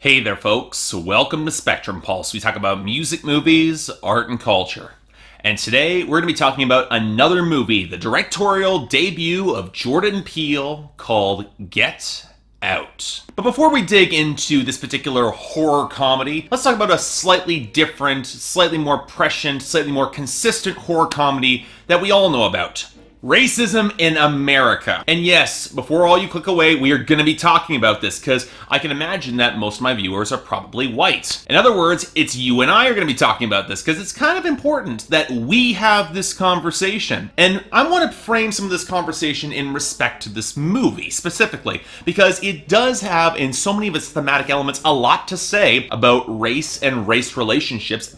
Hey there, folks. Welcome to Spectrum Pulse. We talk about music, movies, art, and culture. And today we're going to be talking about another movie, the directorial debut of Jordan Peele called Get Out. But before we dig into this particular horror comedy, let's talk about a slightly different, slightly more prescient, slightly more consistent horror comedy that we all know about. Racism in America. And yes, before all you click away, we are going to be talking about this because I can imagine that most of my viewers are probably white. In other words, it's you and I are going to be talking about this because it's kind of important that we have this conversation. And I want to frame some of this conversation in respect to this movie specifically because it does have, in so many of its thematic elements, a lot to say about race and race relationships,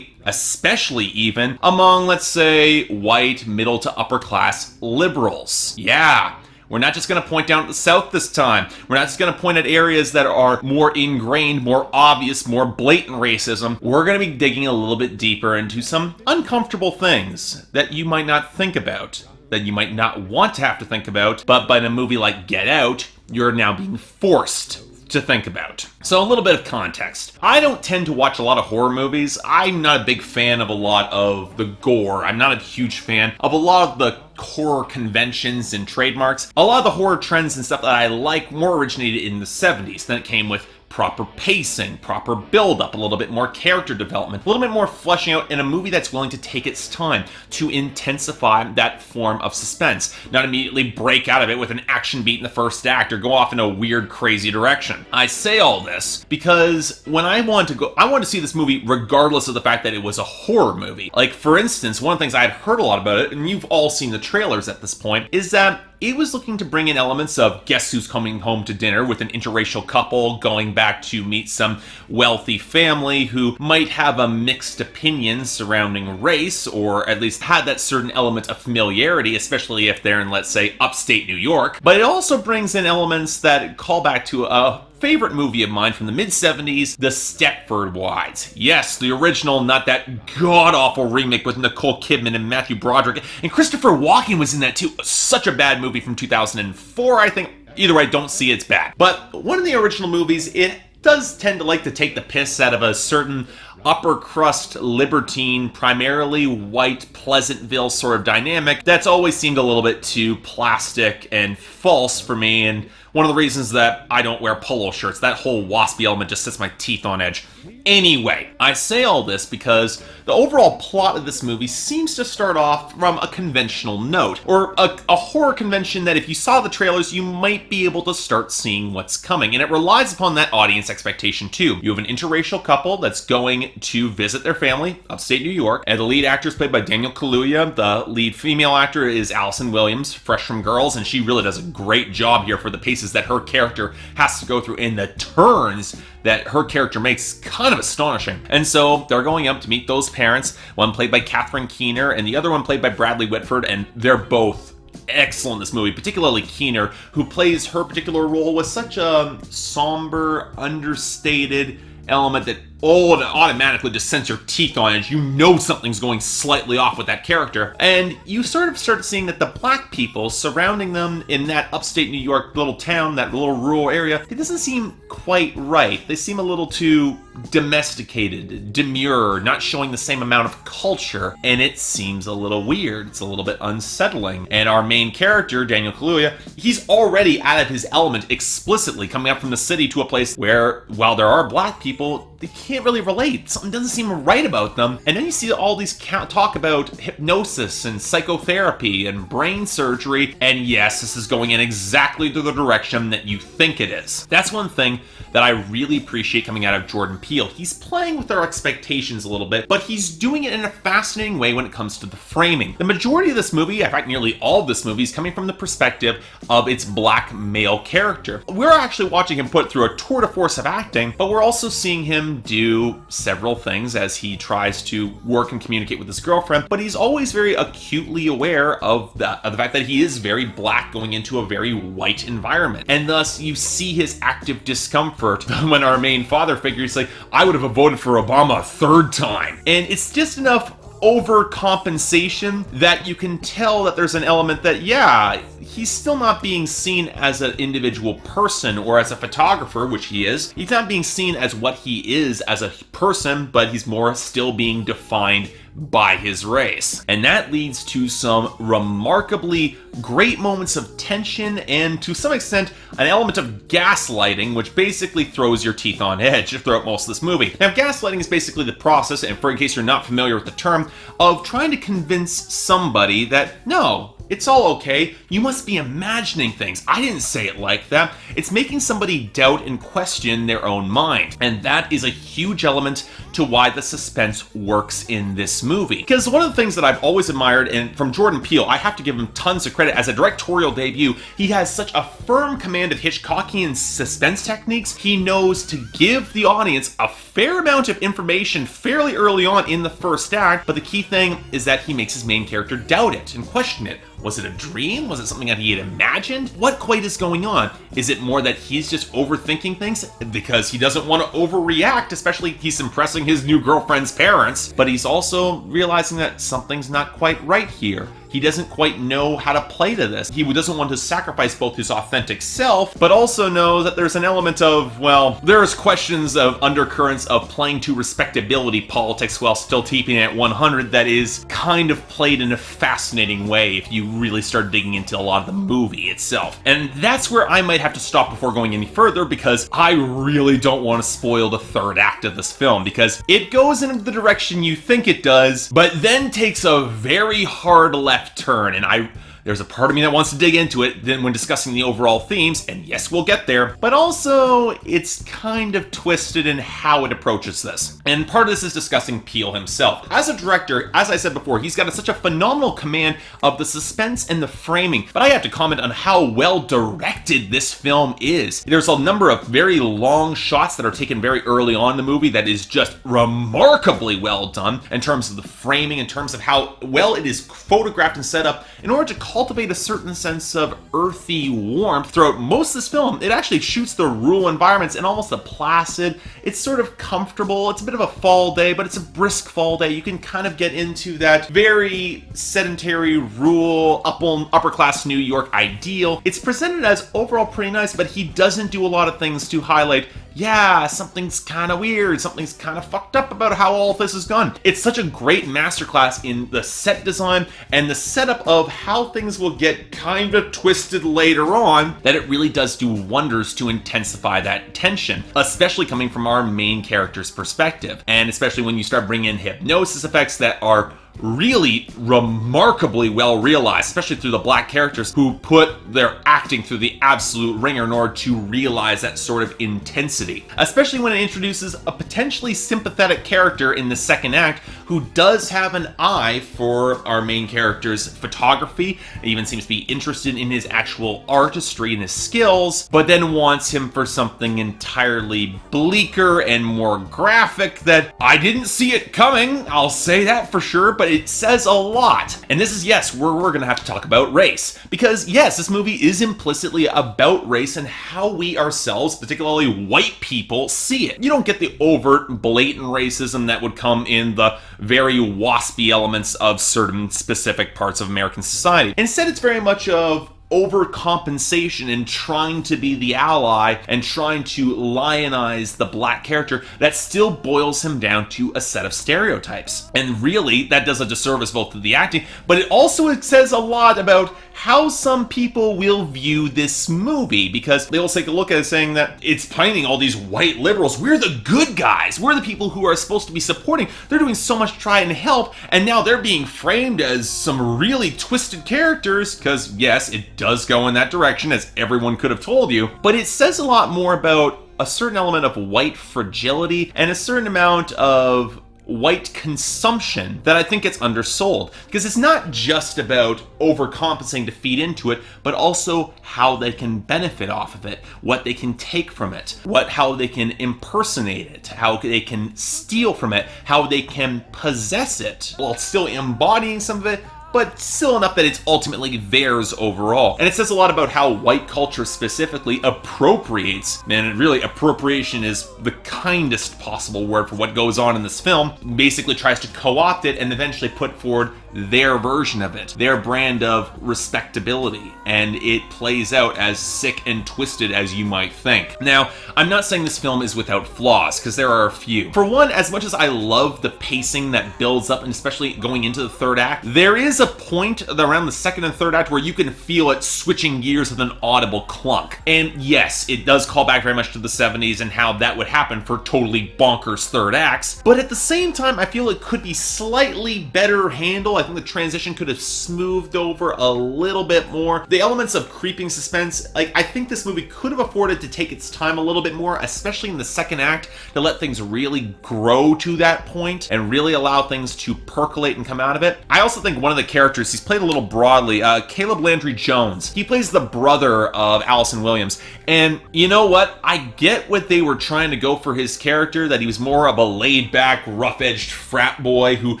especially even among, let's say, white, middle to upper class liberals. Yeah, we're not just going to point down at the South this time. We're not just going to point at areas that are more ingrained, more obvious, more blatant racism. We're going to be digging a little bit deeper into some uncomfortable things that you might not think about, that you might not want to have to think about, but by a movie like Get Out, you're now being forced to think about. So a little bit of context. I don't tend to watch a lot of horror movies. I'm not a big fan of a lot of the gore. I'm not a huge fan of a lot of the horror conventions and trademarks. A lot of the horror trends and stuff that I like more originated in the 70s. Then it came with proper pacing, proper build-up, a little bit more character development, a little bit more fleshing out in a movie that's willing to take its time to intensify that form of suspense, not immediately break out of it with an action beat in the first act or go off in a weird, crazy direction. I say all this because when I wanted to see this movie regardless of the fact that it was a horror movie. Like, for instance, one of the things I had heard a lot about it, and you've all seen the trailers at this point, is that it was looking to bring in elements of guess who's coming home to dinner with an interracial couple going back to meet some wealthy family who might have a mixed opinion surrounding race, or at least had that certain element of familiarity, especially if they're in, let's say, upstate New York. But it also brings in elements that call back to a favorite movie of mine from the mid-70s, The Stepford Wives. Yes, the original, not that god-awful remake with Nicole Kidman and Matthew Broderick. And Christopher Walken was in that too. Such a bad movie from 2004, I think. Either way, don't see it's bad. But one of the original movies, it does tend to like to take the piss out of a certain upper crust libertine, primarily white Pleasantville sort of dynamic that's always seemed a little bit too plastic and false for me, and one of the reasons that I don't wear polo shirts. That whole waspy element just sets my teeth on edge. Anyway, I say all this because the overall plot of this movie seems to start off from a conventional note, or a horror convention that if you saw the trailers, you might be able to start seeing what's coming, and it relies upon that audience expectation too. You have an interracial couple that's going to visit their family, upstate New York, and the lead actor is played by Daniel Kaluuya. The lead female actor is Allison Williams, fresh from Girls, and she really does a great job here for the paces that her character has to go through and the turns that her character makes, kind of astonishing. And so they're going up to meet those parents, one played by Catherine Keener and the other one played by Bradley Whitford, and they're both excellent in this movie, particularly Keener, who plays her particular role with such a somber, understated element that it automatically just sends your teeth on edge. You know something's going slightly off with that character. And you sort of start seeing that the black people surrounding them in that upstate New York little town, that little rural area, it doesn't seem quite right. They seem a little too domesticated, demure, not showing the same amount of culture, and it seems a little weird. It's a little bit unsettling. And our main character, Daniel Kaluuya, he's already out of his element explicitly coming up from the city to a place where, while there are black people, they can't really relate. Something doesn't seem right about them. And then you see all these talk about hypnosis and psychotherapy and brain surgery. And yes, this is going in exactly to the direction that you think it is. That's one thing that I really appreciate coming out of Jordan Peele. He's playing with our expectations a little bit, but he's doing it in a fascinating way when it comes to the framing. The majority of this movie, in fact nearly all of this movie, is coming from the perspective of its black male character. We're actually watching him put through a tour de force of acting, but we're also seeing him do several things as he tries to work and communicate with his girlfriend, but he's always very acutely aware of the fact that he is very black going into a very white environment. And thus you see his active discomfort when our main father figure is like, I would have voted for Obama a third time. And it's just enough overcompensation that you can tell that there's an element that, yeah, he's still not being seen as an individual person or as a photographer, which he is. He's not being seen as what he is as a person, but he's more still being defined by his race. And that leads to some remarkably great moments of tension and, to some extent, an element of gaslighting, which basically throws your teeth on edge throughout most of this movie. Now, gaslighting is basically the process, and in case you're not familiar with the term, of trying to convince somebody that, no, it's all okay, you must be imagining things. I didn't say it like that. It's making somebody doubt and question their own mind. And that is a huge element to why the suspense works in this movie. Because one of the things that I've always admired, and from Jordan Peele, I have to give him tons of credit. As a directorial debut, he has such a firm command of Hitchcockian suspense techniques. He knows to give the audience a fair amount of information fairly early on in the first act, but the key thing is that he makes his main character doubt it and question it. Was it a dream? Was it something that he had imagined? What quite is going on? Is it more that he's just overthinking things because he doesn't want to overreact, especially he's impressing his new girlfriend's parents, but he's also realizing that something's not quite right here. He doesn't quite know how to play to this. He doesn't want to sacrifice both his authentic self, but also know that there's an element of, well, there's questions of undercurrents of playing to respectability politics while still keeping it at 100 that is kind of played in a fascinating way if you really start digging into a lot of the movie itself. And that's where I might have to stop before going any further, because I really don't want to spoil the third act of this film, because it goes in the direction you think it does, but then takes a very hard left turn, and there's a part of me that wants to dig into it then when discussing the overall themes, and yes, we'll get there, but also it's kind of twisted in how it approaches this. And part of this is discussing Peele himself. As a director, as I said before, he's got such a phenomenal command of the suspense and the framing, but I have to comment on how well directed this film is. There's a number of very long shots that are taken very early on in the movie that is just remarkably well done in terms of the framing, in terms of how well it is photographed and set up in order to cultivate a certain sense of earthy warmth throughout most of this film. It actually shoots the rural environments in almost a placid, it's sort of comfortable, it's a bit of a fall day, but it's a brisk fall day. You can kind of get into that very sedentary, rural, upper class New York ideal. It's presented as overall pretty nice, but he doesn't do a lot of things to highlight, yeah, something's kind of weird, something's kind of fucked up about how all this is gone. It's such a great masterclass in the set design and the setup of how things will get kind of twisted later on that it really does do wonders to intensify that tension, especially coming from our main character's perspective. And especially when you start bringing in hypnosis effects that are really remarkably well realized, especially through the black characters who put their acting through the absolute ringer in order to realize that sort of intensity. Especially when it introduces a potentially sympathetic character in the second act who does have an eye for our main character's photography, even seems to be interested in his actual artistry and his skills, but then wants him for something entirely bleaker and more graphic that I didn't see it coming, I'll say that for sure, but it says a lot. And this is, yes, where we're gonna have to talk about race. Because yes, this movie is implicitly about race and how we ourselves, particularly white people, see it. You don't get the overt, blatant racism that would come in the very waspy elements of certain specific parts of American society. Instead, it's very much of overcompensation and trying to be the ally and trying to lionize the black character that still boils him down to a set of stereotypes. And really, that does a disservice both to the acting, but it also says a lot about how some people will view this movie, because they will take a look at it saying that it's painting all these white liberals. We're the good guys. We're the people who are supposed to be supporting. They're doing so much to try and help, and now they're being framed as some really twisted characters, because yes, it does go in that direction, as everyone could have told you, but it says a lot more about a certain element of white fragility and a certain amount of white consumption that I think gets undersold, because it's not just about overcompensating to feed into it, but also how they can benefit off of it, what they can take from it, how they can impersonate it, how they can steal from it, how they can possess it while still embodying some of it, but still enough that it's ultimately theirs overall. And it says a lot about how white culture specifically appropriates, and really appropriation is the kindest possible word for what goes on in this film, basically tries to co-opt it and eventually put forward their version of it, their brand of respectability, and it plays out as sick and twisted as you might think. Now, I'm not saying this film is without flaws, because there are a few. For one, as much as I love the pacing that builds up, and especially going into the third act, there is a point around the second and third act where you can feel it switching gears with an audible clunk. And yes, it does call back very much to the 70s and how that would happen for totally bonkers third acts, but at the same time, I feel it could be slightly better handled. I think the transition could have smoothed over a little bit more. The elements of creeping suspense, I think this movie could have afforded to take its time a little bit more, especially in the second act, to let things really grow to that point and really allow things to percolate and come out of it. I also think one of the characters, he's played a little broadly, Caleb Landry Jones. He plays the brother of Allison Williams, and you know what? I get what they were trying to go for his character, that he was more of a laid-back, rough-edged frat boy who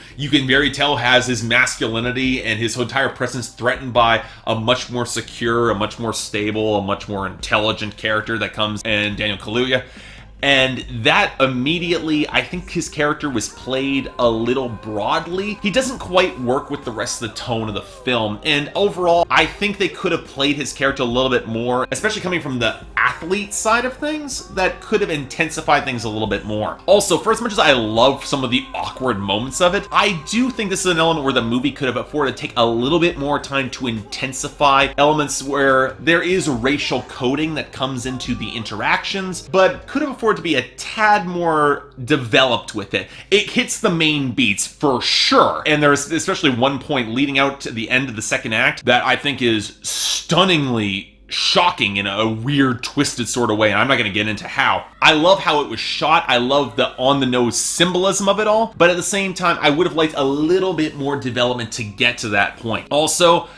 you can very tell has his masculinity and his entire presence threatened by a much more secure, a much more stable, a much more intelligent character that comes in Daniel Kaluuya. And that immediately, I think his character was played a little broadly. He doesn't quite work with the rest of the tone of the film. And overall, I think they could have played his character a little bit more, especially coming from the athlete side of things, that could have intensified things a little bit more. Also, for as much as I love some of the awkward moments of it, I do think this is an element where the movie could have afforded to take a little bit more time to intensify elements where there is racial coding that comes into the interactions, but could have afforded to be a tad more developed with it. It hits the main beats for sure, and there's especially one point leading out to the end of the second act that I think is stunningly shocking in a weird, twisted sort of way, and I'm not going to get into how. I love how it was shot. I love the on-the-nose symbolism of it all, but at the same time, I would have liked a little bit more development to get to that point. Also,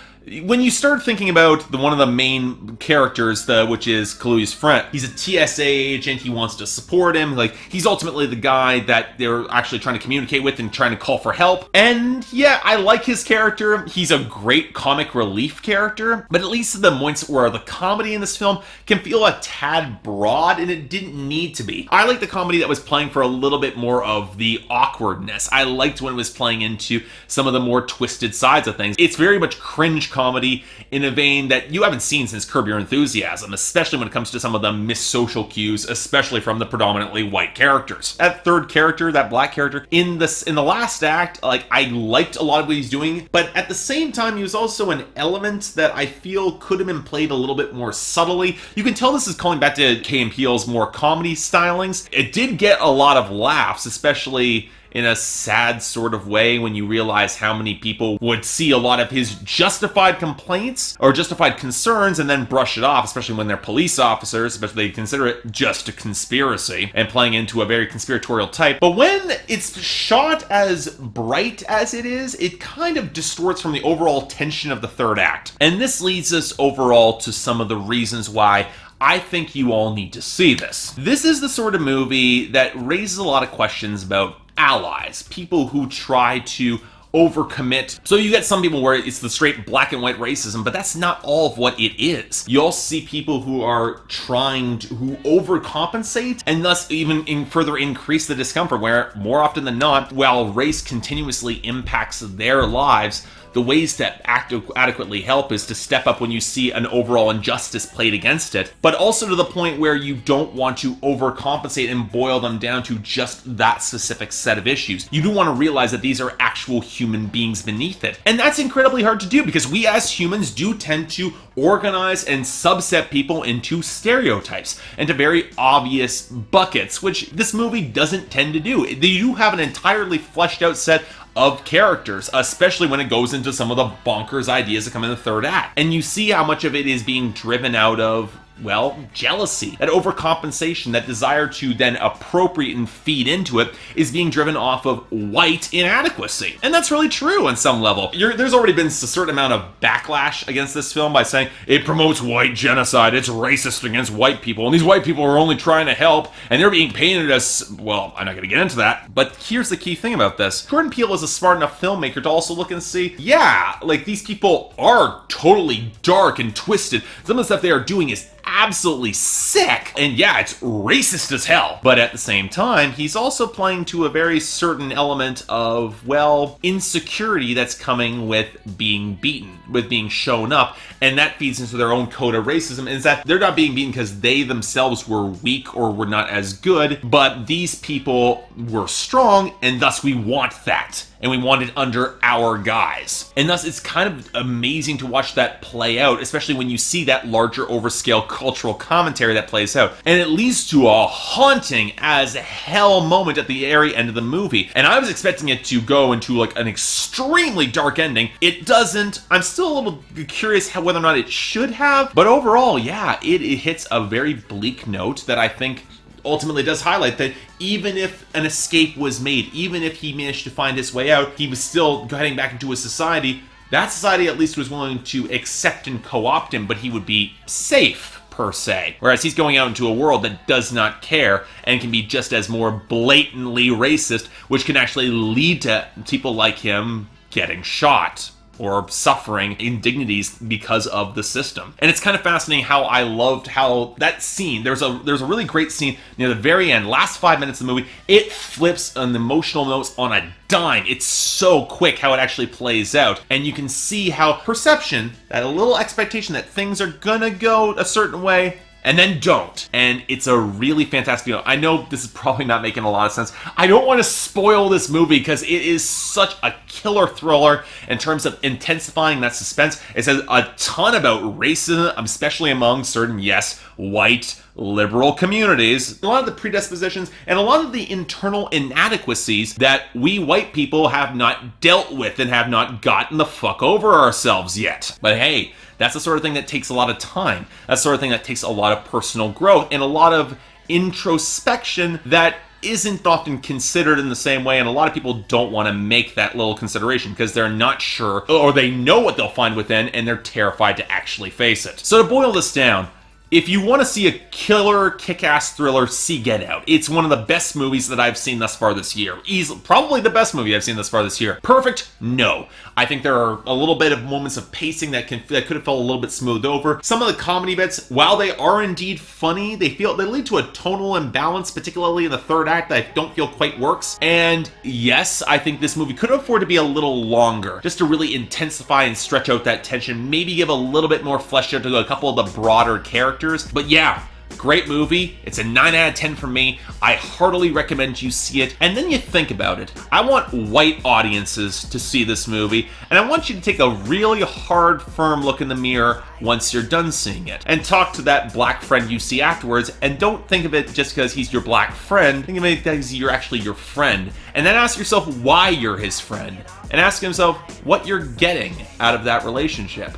when you start thinking about one of the main characters, which is Kaluuya's friend, he's a TSA agent, he wants to support him, he's ultimately the guy that they're actually trying to communicate with and trying to call for help. And yeah, I like his character. He's a great comic relief character, but at least the points where the comedy in this film can feel a tad broad, and it didn't need to be. I like the comedy that was playing for a little bit more of the awkwardness. I liked when it was playing into some of the more twisted sides of things. It's very much cringe comedy in a vein that you haven't seen since Curb Your Enthusiasm, especially when it comes to some of the missed social cues, especially from the predominantly white characters. That third character, that black character, in the last act, I liked a lot of what he's doing, but at the same time, he was also an element that I feel could have been played a little bit more subtly. You can tell this is calling back to Key and Peele's more comedy stylings. It did get a lot of laughs, especially in a sad sort of way when you realize how many people would see a lot of his justified complaints or justified concerns and then brush it off, especially when they're police officers, especially they consider it just a conspiracy and playing into a very conspiratorial type. But when it's shot as bright as it is, it kind of distorts from the overall tension of the third act. And this leads us overall to some of the reasons why I think you all need to see this. This is the sort of movie that raises a lot of questions about allies, people who try to overcommit. So you get some people where it's the straight black and white racism, but that's not all of what it is. You also see people who are who overcompensate and thus even further increase the discomfort, where more often than not, while race continuously impacts their lives, the ways to adequately help is to step up when you see an overall injustice played against it, but also to the point where you don't want to overcompensate and boil them down to just that specific set of issues. You do want to realize that these are actual human beings beneath it. And that's incredibly hard to do because we as humans do tend to organize and subset people into stereotypes, into very obvious buckets, which this movie doesn't tend to do. You do have an entirely fleshed out set of characters, especially when it goes into some of the bonkers ideas that come in the third act. And you see how much of it is being driven out of well, jealousy, that overcompensation, that desire to then appropriate and feed into it is being driven off of white inadequacy. And that's really true on some level. There's already been a certain amount of backlash against this film by saying it promotes white genocide, it's racist against white people, and these white people are only trying to help, and they're being painted as, well, I'm not going to get into that, but here's the key thing about this. Jordan Peele is a smart enough filmmaker to also look and see, yeah, like these people are totally dark and twisted. Some of the stuff they are doing is absolutely sick, and yeah, it's racist as hell. But at the same time, he's also playing to a very certain element of, well, insecurity that's coming with being beaten, with being shown up, and that feeds into their own code of racism, is that they're not being beaten because they themselves were weak or were not as good, but these people were strong, and thus we want that. And we want it under our guise. And thus, it's kind of amazing to watch that play out, especially when you see that larger overscale cultural commentary that plays out. And it leads to a haunting as hell moment at the very end of the movie. And I was expecting it to go into like an extremely dark ending. It doesn't. I'm still a little curious whether or not it should have. But overall, yeah, it hits a very bleak note that I think ultimately does highlight that even if an escape was made, even if he managed to find his way out, he was still heading back into a society. That society at least was willing to accept and co-opt him, but he would be safe, per se. Whereas he's going out into a world that does not care and can be just as more blatantly racist, which can actually lead to people like him getting shot or suffering indignities because of the system. And it's kind of fascinating how I loved how that scene, there's a really great scene near the very end, last 5 minutes of the movie, it flips on the emotional notes on a dime. It's so quick how it actually plays out. And you can see how perception, that a little expectation that things are gonna go a certain way, and then don't. And it's a really fantastic film. I know this is probably not making a lot of sense. I don't want to spoil this movie because it is such a killer thriller in terms of intensifying that suspense. It says a ton about racism, especially among certain, yes, white liberal communities. A lot of the predispositions and a lot of the internal inadequacies that we white people have not dealt with and have not gotten the fuck over ourselves yet. But hey, that's the sort of thing that takes a lot of time. That's the sort of thing that takes a lot of personal growth and a lot of introspection that isn't often considered in the same way, and a lot of people don't want to make that little consideration because they're not sure, or they know what they'll find within and they're terrified to actually face it. So to boil this down, if you want to see a killer, kick-ass thriller, see Get Out. It's one of the best movies that I've seen thus far this year. Probably the best movie I've seen thus far this year. Perfect? No. I think there are a little bit of moments of pacing that could have felt a little bit smoothed over. Some of the comedy bits, while they are indeed funny, they lead to a tonal imbalance, particularly in the third act, that I don't feel quite works. And yes, I think this movie could afford to be a little longer, just to really intensify and stretch out that tension, maybe give a little bit more flesh out to a couple of the broader characters. But yeah, great movie. It's a 9 out of 10 for me. I heartily recommend you see it. And then you think about it. I want white audiences to see this movie, and I want you to take a really hard, firm look in the mirror once you're done seeing it. And talk to that black friend you see afterwards, and don't think of it just because he's your black friend. Think of it as you're actually your friend. And then ask yourself why you're his friend. And ask yourself what you're getting out of that relationship.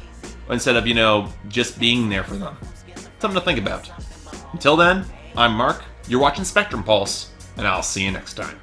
Instead of, just being there for them. Something to think about. Until then, I'm Mark, you're watching Spectrum Pulse, and I'll see you next time.